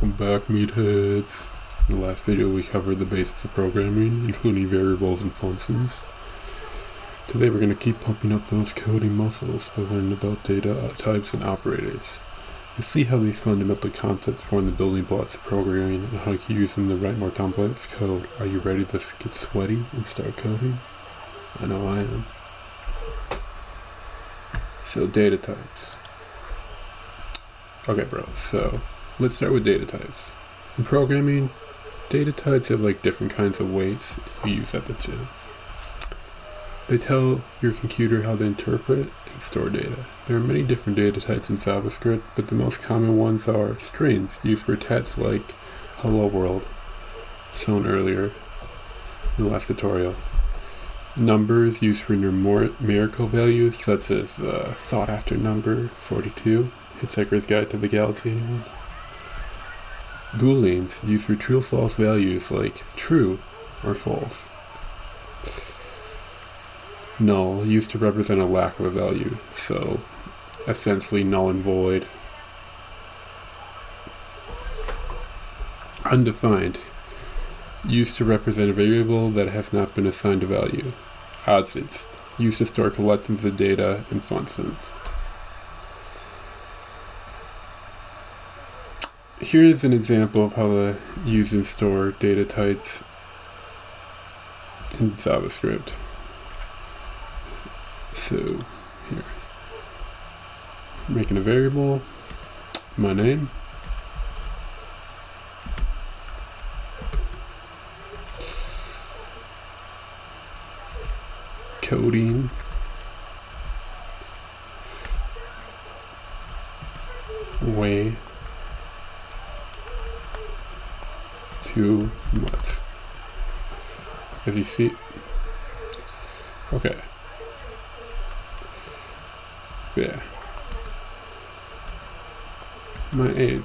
Welcome back, Meatheads. In the last video we covered the basics of programming, including variables and functions. Today we're going to keep pumping up those coding muscles by learning about data types and operators. You'll see how these fundamental concepts form the building blocks of programming and how you can use them to write more complex code. Are you ready to get sweaty and start coding? I know I am. So, data types. Okay, bro, so let's start with data types. In programming, data types have like different kinds of weights you use at the gym. They tell your computer how to interpret and store data. There are many different data types in JavaScript, but the most common ones are strings, used for text like hello world, shown earlier in the last tutorial. Numbers, used for numerical values, such as the sought after number 42. Hitchhiker's Guide to the Galaxy, anyone? Booleans, used for true-false values like true or false. Null, used to represent a lack of a value, so essentially null and void. Undefined, used to represent a variable that has not been assigned a value. Objects, used to store collections of data and functions. Here's an example of how to use and store data types in JavaScript. So, here. Making a variable, my name. Coding. Way. Too much. As you see, okay, yeah, my age,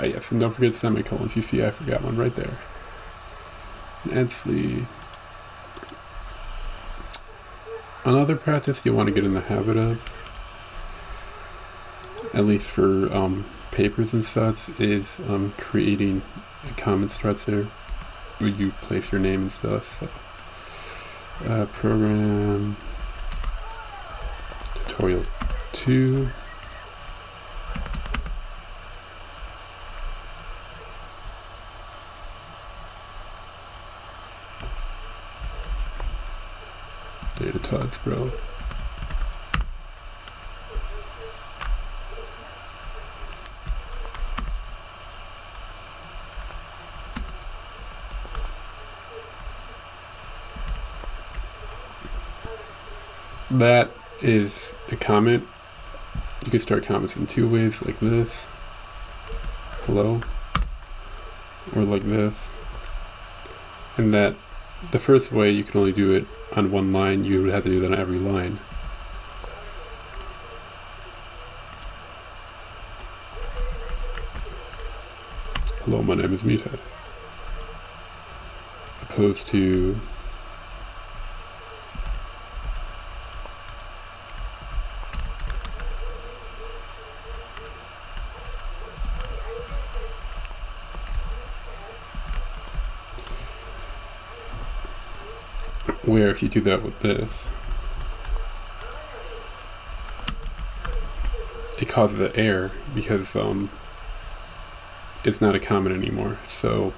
yes, and don't forget semicolons. You see I forgot one right there. And actually, another practice you want to get in the habit of, at least for papers and such, is creating a comment structure where you place your name and stuff. So, program tutorial 2. Data types, bro. That is a comment. You can start comments in two ways, like this, hello, or like this. And that, the first way you can only do it on one line, you would have to do that on every line. Hello, my name is Meathead. Opposed to where if you do that with this, it causes an error because it's not a comment anymore. So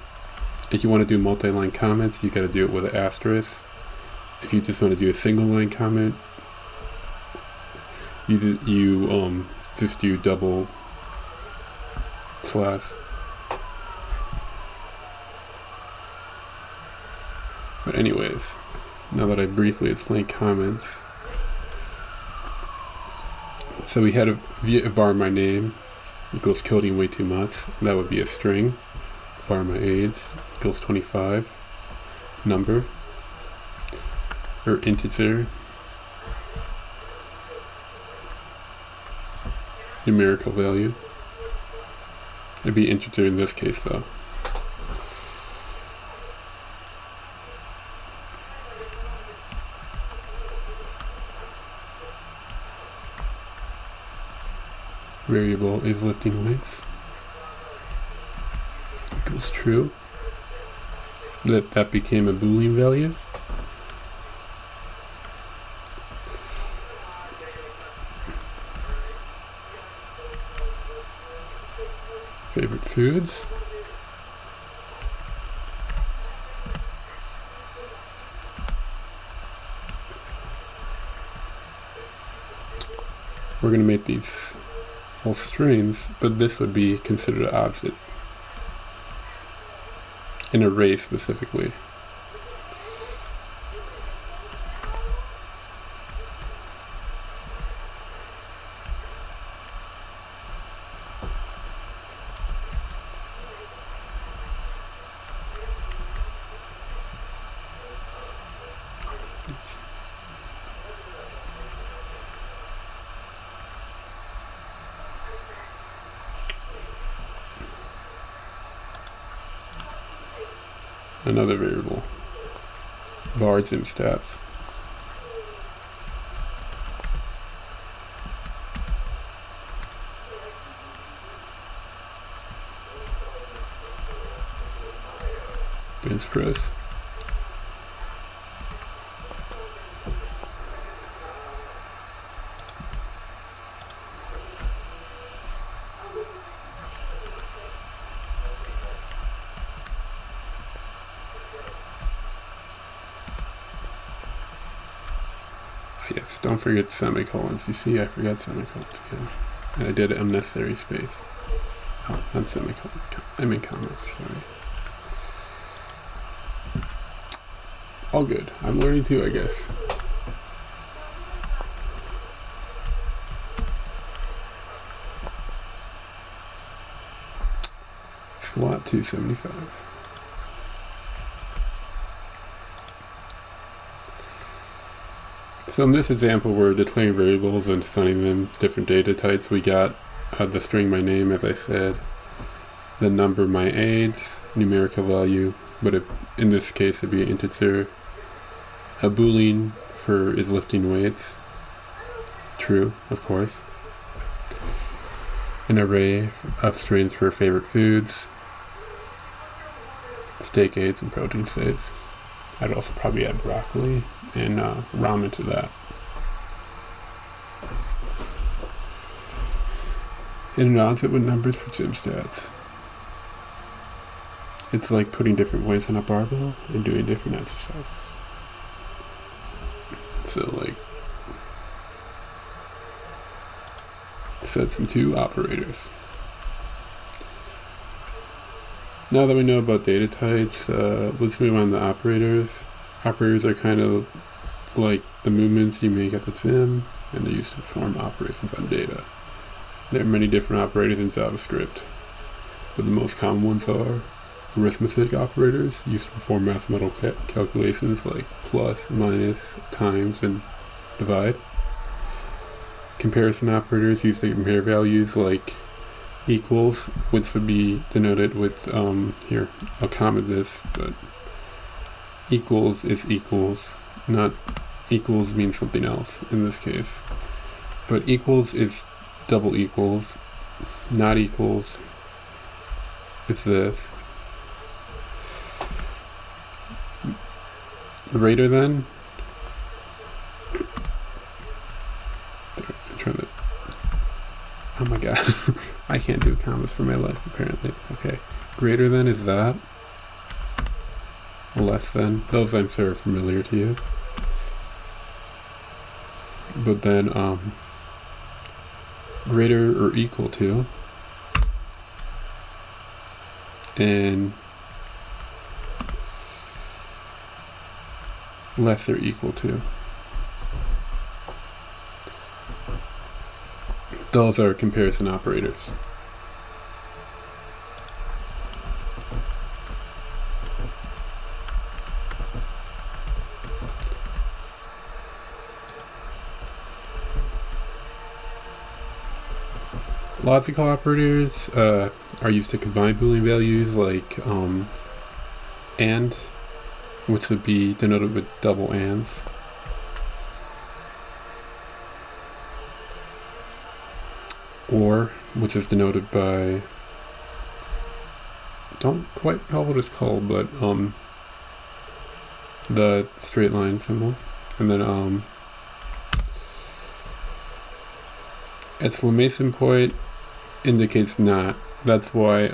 if you want to do multi-line comments, you got to do it with an asterisk. If you just want to do a single line comment, you just do double slash. But anyways, now that I briefly explained comments, so we had a var my name equals coding way too much. That would be a string. Var my age equals 25. Number or integer. Numerical value. It'd be integer in this case though. variable is lifting weights equals true. That became a boolean value. Favorite foods. We're going to make these all strings, but this would be considered an object. An array specifically. Another variable, var's in stats. Bench press. Yes, don't forget semicolons. You see, I forgot semicolons again. And I did an unnecessary space. Oh, not semicolon. I mean commas, sorry. All good. I'm learning too, I guess. Squat 275. So in this example, we're declaring variables and assigning them different data types. We got the string my name, as I said, the number my age, numerical value, but in this case it'd be an integer, a boolean for is lifting weights, true, of course, an array of strings for favorite foods, steak aids and protein states. I'd also probably add broccoli and ramen to that. And an offset with numbers for gym stats. It's like putting different weights on a barbell and doing different exercises. So like, sets into operators. Now that we know about data types, let's move on to operators. Operators are kind of like the movements you make at the gym, and they're used to perform operations on data. There are many different operators in JavaScript, but the most common ones are arithmetic operators, used to perform mathematical calculations like plus, minus, times, and divide. Comparison operators used to compare values like equals, which would be denoted with, here, I'll comment this, but equals is equals, not equals means something else in this case. But equals is double equals, not equals is this. Greater than, I'm trying to, oh my god, I can't do commas for my life apparently. Okay, greater than is that, less than, those I'm sure are familiar to you. But then greater or equal to, and less or equal to. Those are comparison operators. Logical operators are used to combine Boolean values like and, which would be denoted with double ands. or, which is denoted by, don't quite recall what it's called, but the straight line symbol, and then exclamation point indicates not. That's why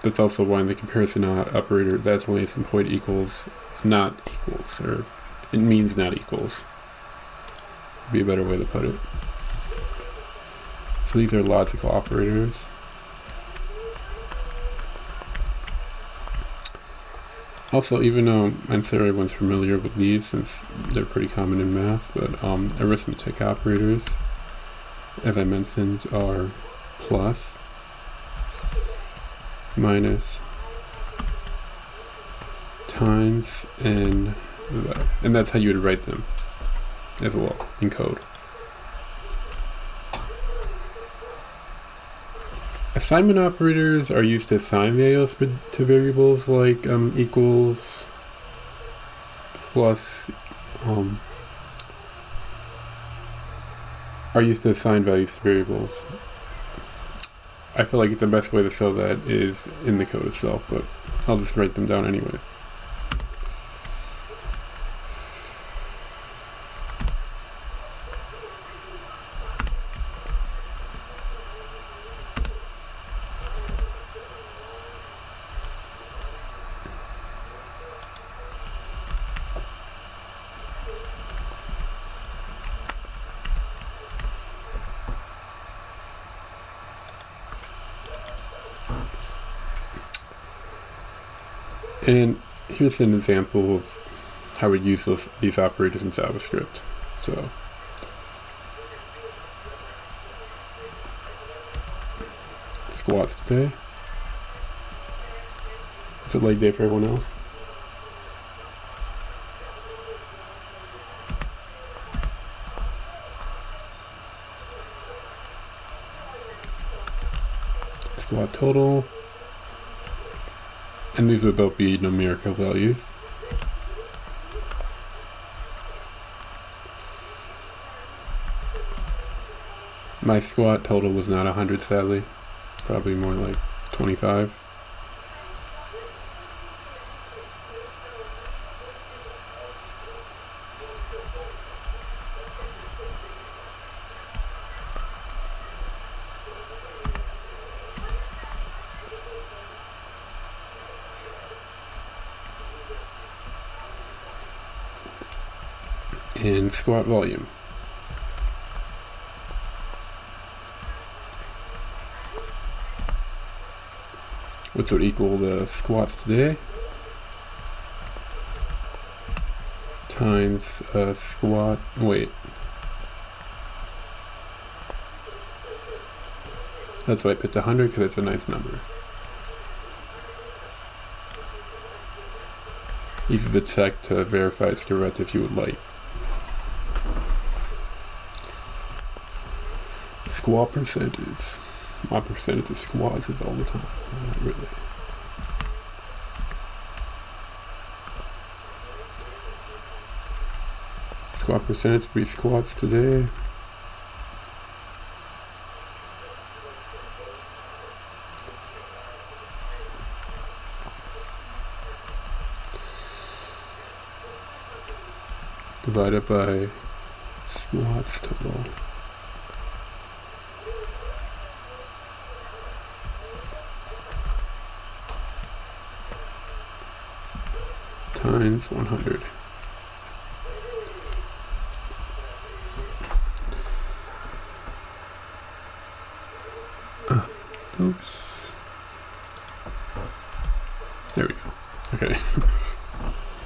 that's also why in the comparison operator, the exclamation point equals not equals, or it means not equals. Would be a better way to put it. So these are logical operators. Also, even though I'm sure everyone's familiar with these since they're pretty common in math, but arithmetic operators, as I mentioned, are plus, minus, times, and that's how you would write them as well in code. Assignment operators are used to assign values to variables like equals, plus, are used to assign values to variables. I feel like the best way to show that is in the code itself, but I'll just write them down anyways. And here's an example of how we use these operators in JavaScript. So, squats today. It's a late day for everyone else. Squat total. And these would both be numerical values. My squat total was not 100, sadly. Probably more like 25. And squat volume. Which would equal the squats today times squat weight. That's why I picked 100 because it's a nice number. Use the check to verify it's correct if you would like. Squat percentage. My percentage of squats is all the time. Not really. Squat percentage would be squats today. Divided by squats total. Times 100. Oops. There we go. Okay.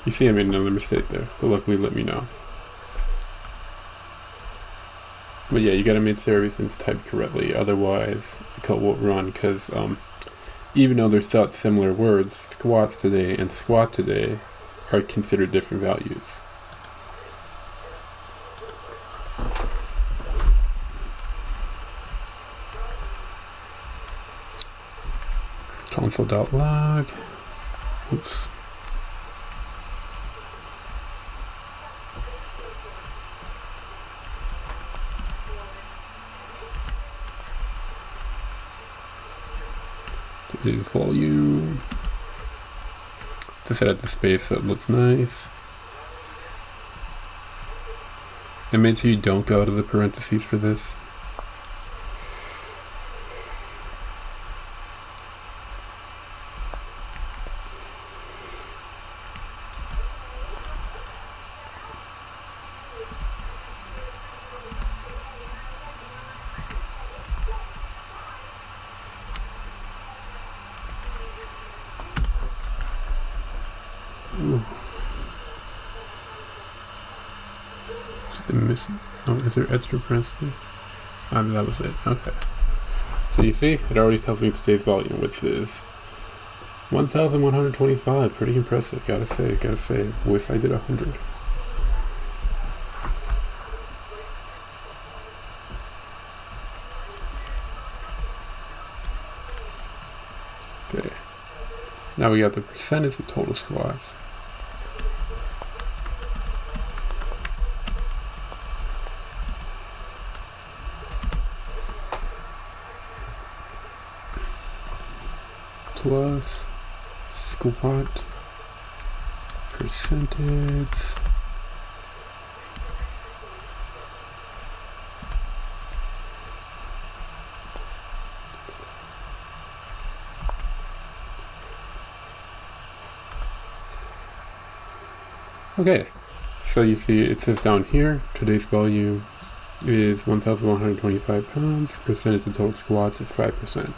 You see I made another mistake there, but luckily let me know. But yeah, you gotta make sure everything's typed correctly, otherwise the code won't run, because even though they're such similar words, squats today and squat today are considered different values. Console.log. Oops. is volume. Just add the space so it looks nice. And make sure you don't go out of the parentheses for this. Ooh. Missing. Oh, is there extra parentheses? That was it. Okay. So you see, it already tells me today's volume, which is 1,125. Pretty impressive, gotta say. Wish I did 100. Okay. Now we got the percentage of total squats. Plus squat percentage okay, so you see it says down here today's volume is 1,125 pounds, percentage of total squats is 5%.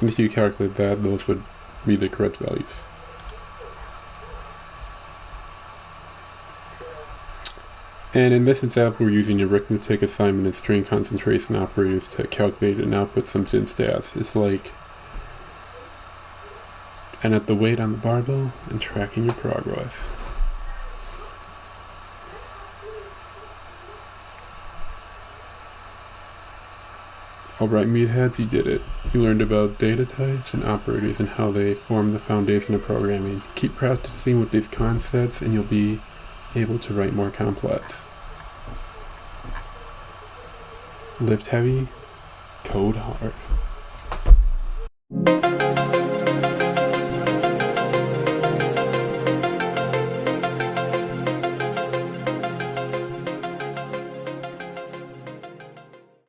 And if you calculate that, those would be the correct values. And in this example, we're using arithmetic, assignment, and string concentration operators to calculate and output some stats. It's like and at the weight on the barbell and tracking your progress. Alright, meatheads, you did it. You learned about data types and operators and how they form the foundation of programming. Keep practicing with these concepts and you'll be able to write more complex. Lift heavy, code hard.